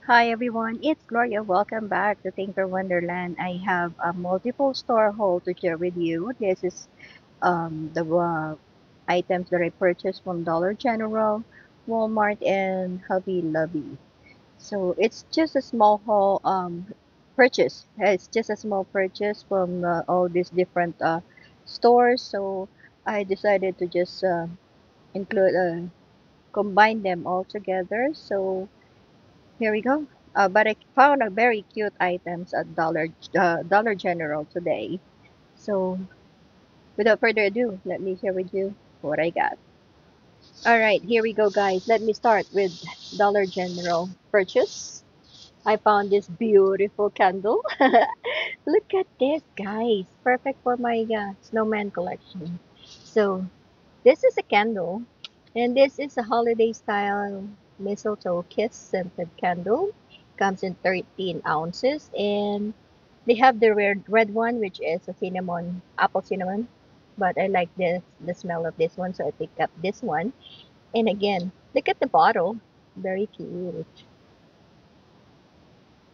Hi everyone, it's Gloria. Welcome back to Tinker Wonderland. I have a multiple store haul to share with you. This is the items that I purchased from Dollar General, Walmart, and Hobby Lobby. So it's just a small haul purchase. It's just a small purchase from all these different stores. So I decided to just include combine them all together. So here we go. But I found a very cute items at Dollar General today. So without further ado, let me share with you what I got. All right, here we go, guys. Let me start with Dollar General purchase. I found this beautiful candle. Look at this, guys. Perfect for my snowman collection. So this is a candle, and this is a holiday style mistletoe kiss scented candle. Comes in 13 ounces, and they have the red one, which is a cinnamon, apple cinnamon. But I like the smell of this one, so I picked up this one. And again, look at the bottle, very cute.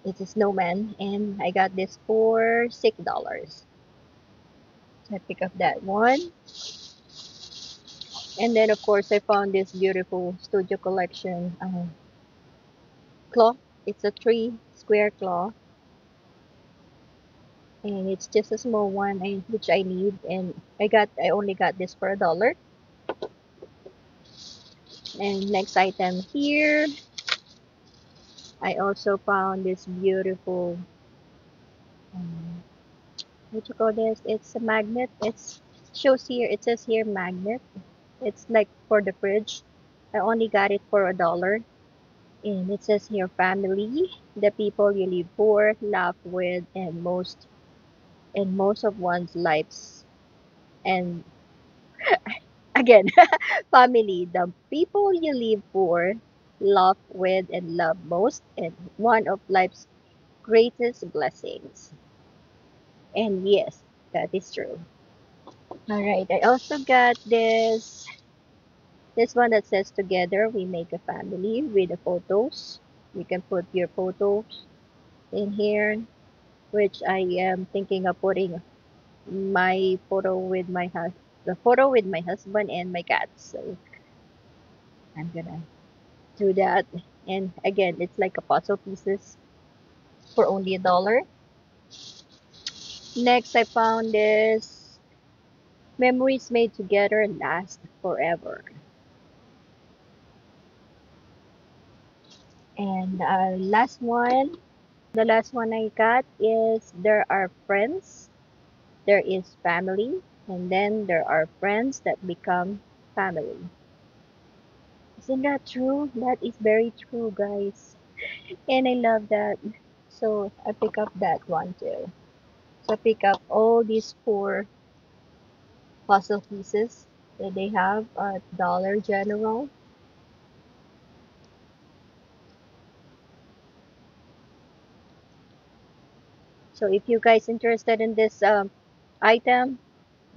It's a snowman, and I got this for $6. So I pick up that one. And then, of course, I found this beautiful studio collection claw. It's a three square claw, and it's just a small one, which I need. And I only got this for $1. And next item here, I also found this beautiful, um, what you call this? It's a magnet. It's shows here. It says here magnet. It's like for the fridge. I only got it for $1. And it says here family, the people you live for, laugh with, and most of one's lives. And again, family, the people you live for, laugh with, and love most, and one of life's greatest blessings. And yes, that is true. All right, I also got this one that says together we make a family with the photos. You can put your photos in here, which I am thinking of putting my photo with the photo with my husband and my cats. So I'm gonna do that. And again, it's like a puzzle pieces for only $1. Next, I found this memories made together last forever. And the last one I got is there are friends, there is family, and then there are friends that become family. Isn't that true? That is very true, guys. And I love that. So I pick up that one too. So I pick up all these four puzzle pieces that they have at Dollar General. So if you guys interested in this item,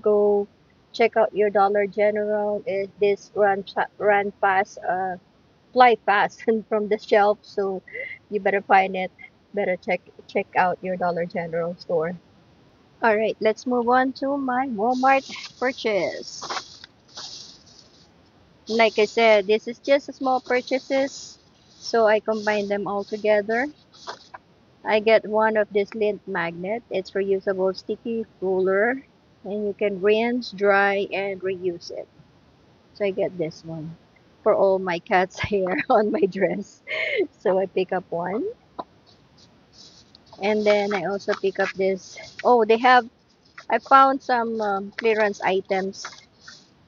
go check out your Dollar General. This run fast, fly fast from the shelf. So you better find it. Better check out your Dollar General store. All right, let's move on to my Walmart purchase. Like I said, this is just a small purchases, so I combine them all together. I get one of this lint magnet. It's reusable sticky ruler, and you can rinse, dry, and reuse it. So I get this one for all my cat's hair on my dress. So I pick up one, and then I also pick up this. Oh, they have. I found some clearance items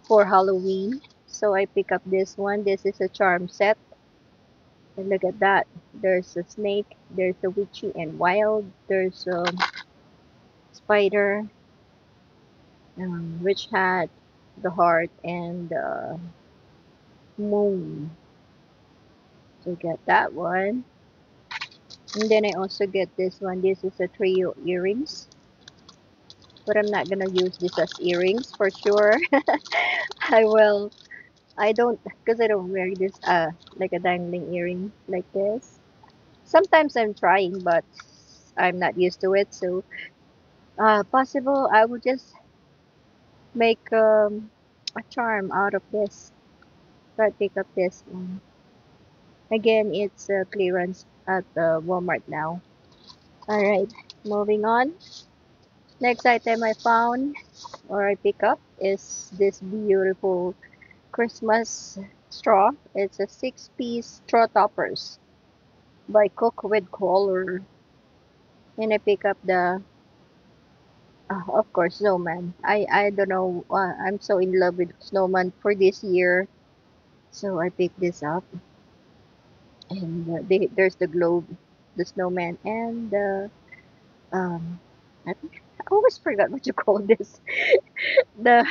for Halloween. So I pick up this one. This is a charm set. And look at that. There's a snake, there's a witchy and wild, there's a spider, witch hat, the heart, and the moon. So get that one. And then I also get this one. This is a trio earrings. But I'm not gonna use this as earrings for sure. I will. I don't, because I don't wear this like a dangling earring like this. Sometimes I'm trying, but I'm not used to it. So, possible I will just make a charm out of this. Try to pick up this one. Again, it's clearance at Walmart now. All right, moving on. Next item I found or I pick up is this beautiful Christmas straw. It's a six-piece straw toppers by Cook with Color. And I pick up the, of course, Snowman. I don't know. I'm so in love with Snowman for this year. So I picked this up. And there's the globe, the snowman, and the, um, I think I always forgot what you call this. The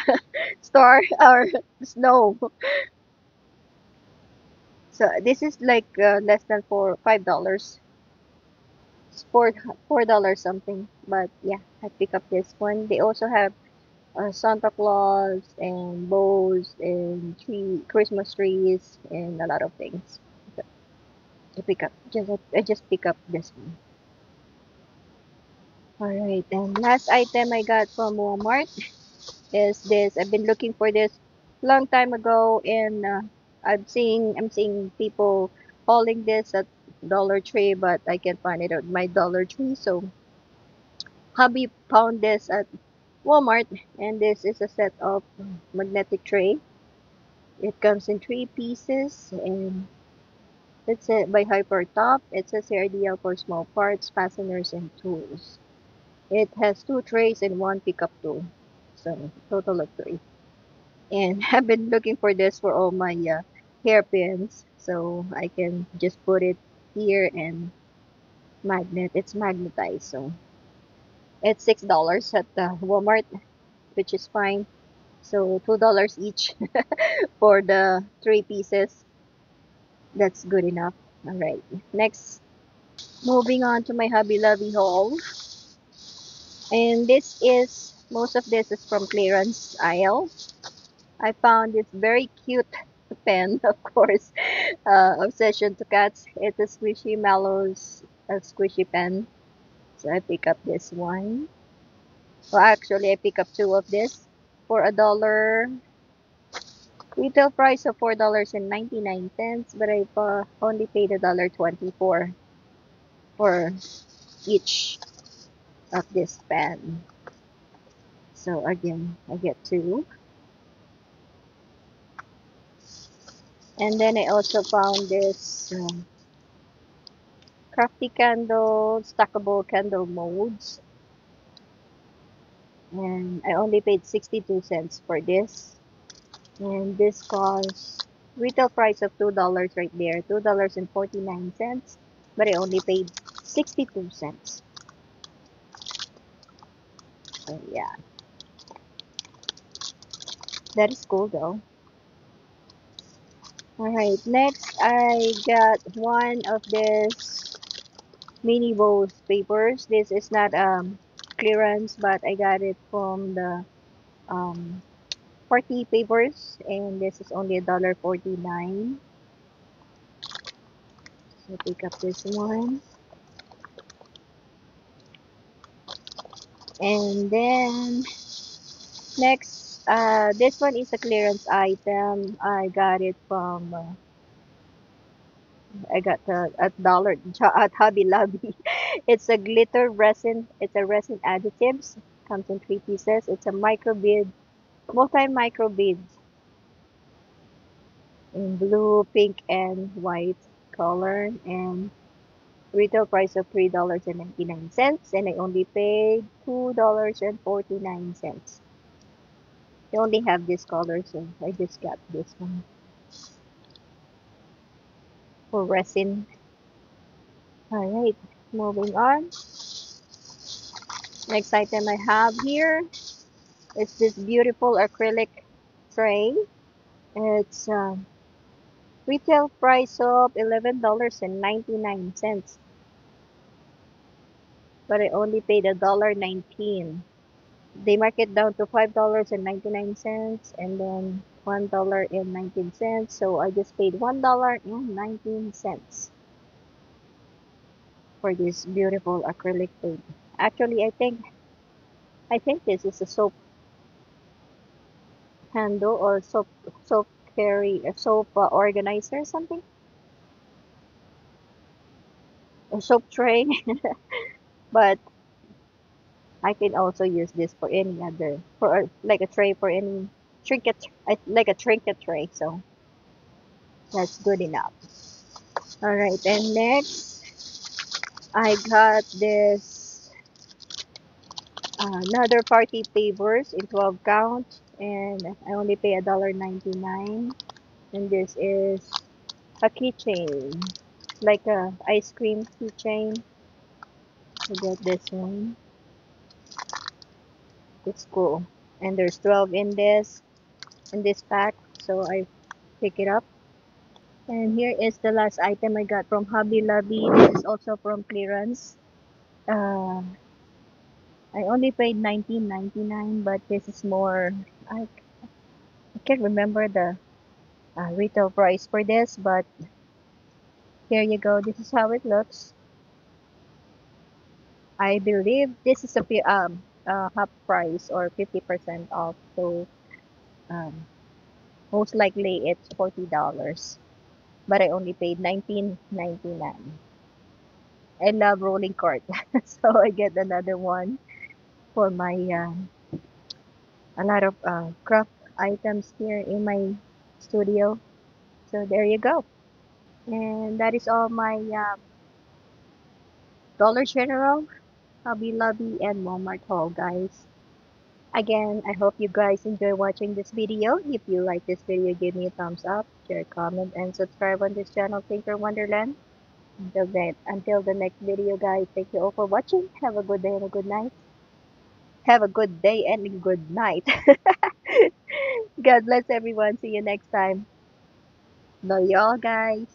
star or snow. So this is like less than $5. It's $4 something. But yeah, I pick up this one. They also have Santa Claus and bows and Christmas trees and a lot of things. So I pick up. I just pick up this one. All right, and last item I got from Walmart is this. I've been looking for this long time ago, and I'm seeing people hauling this at Dollar Tree, but I can't find it at my Dollar Tree. So hubby found this at Walmart, and this is a set of magnetic tray. It comes in three pieces, and it's by Hyper Top. It says here ideal for small parts, fasteners, and tools. It has two trays and one pickup tool. So, total of three. And I've been looking for this for all my hairpins. So, I can just put it here and it's magnetized. So, it's $6 at Walmart, which is fine. So, $2 each for the three pieces. That's good enough. All right. Next, moving on to my Hobby Lobby haul. And most of this is from clearance aisle. I found this very cute pen, of course, Obsession to Cats. It's a Squishy Mallows squishy pen. So I pick up this one. Well, actually, I pick up two of this for $1. Retail price of $4.99, but I only paid $1.24 for each of this pen. So again, I get two. And then I also found this crafty candle, stackable candle molds. And I only paid 62 cents for this. And this cost retail price of $2 right there, $2.49. But I only paid 62 cents. So yeah, that is cool though. Alright, next I got one of this mini bows papers. This is not clearance, but I got it from the um party papers, and this is only $1.49. So pick up this one. And then next, this one is a clearance item. I got at at Hobby Lobby. It's a glitter resin. It's a resin additives. Comes in three pieces. It's a micro bead, multi micro beads in blue, pink, and white color. And retail price of $3.99, and I only paid $2.49. They only have this color, so I just got this one for resin. Alright, moving on. Next item I have here is this beautiful acrylic tray. It's retail price of $11.99, but I only paid $1.19. They mark it down to $5.99 and then $1.19. So I just paid $1.19. for this beautiful acrylic paint. Actually, I think this is a soap handle or soap carry a soap organizer something, a soap tray. But I can also use this for any other for like a tray for any trinket, like a trinket tray. So that's good enough. All right, and next I got this another party favors in 12 count, and I only pay $1.99. And this is a keychain, like a ice cream keychain. I got this one. It's cool. And there's 12 in this pack, so I pick it up. And here is the last item I got from Hobby Lobby. This is also from clearance. Uh, I only paid 19.99, but this is more. I, I can't remember the retail price for this, but here you go. This is how it looks. I believe this is half price or 50% off. So um, most likely it's $40, but I only paid 19.99. I love rolling cart, so I get another one for my a lot of craft items here in my studio. So there you go, and that is all my Dollar General, Hobby Lobby, and Walmart haul, guys. Again, I hope you guys enjoy watching this video. If you like this video, give me a thumbs up, share, comment, and subscribe on this channel, Tinker Wonderland. Until the next video, guys, thank you all for watching. Have a good day and a good night. Have a good day and a good night. God bless everyone. See you next time. Love y'all, guys.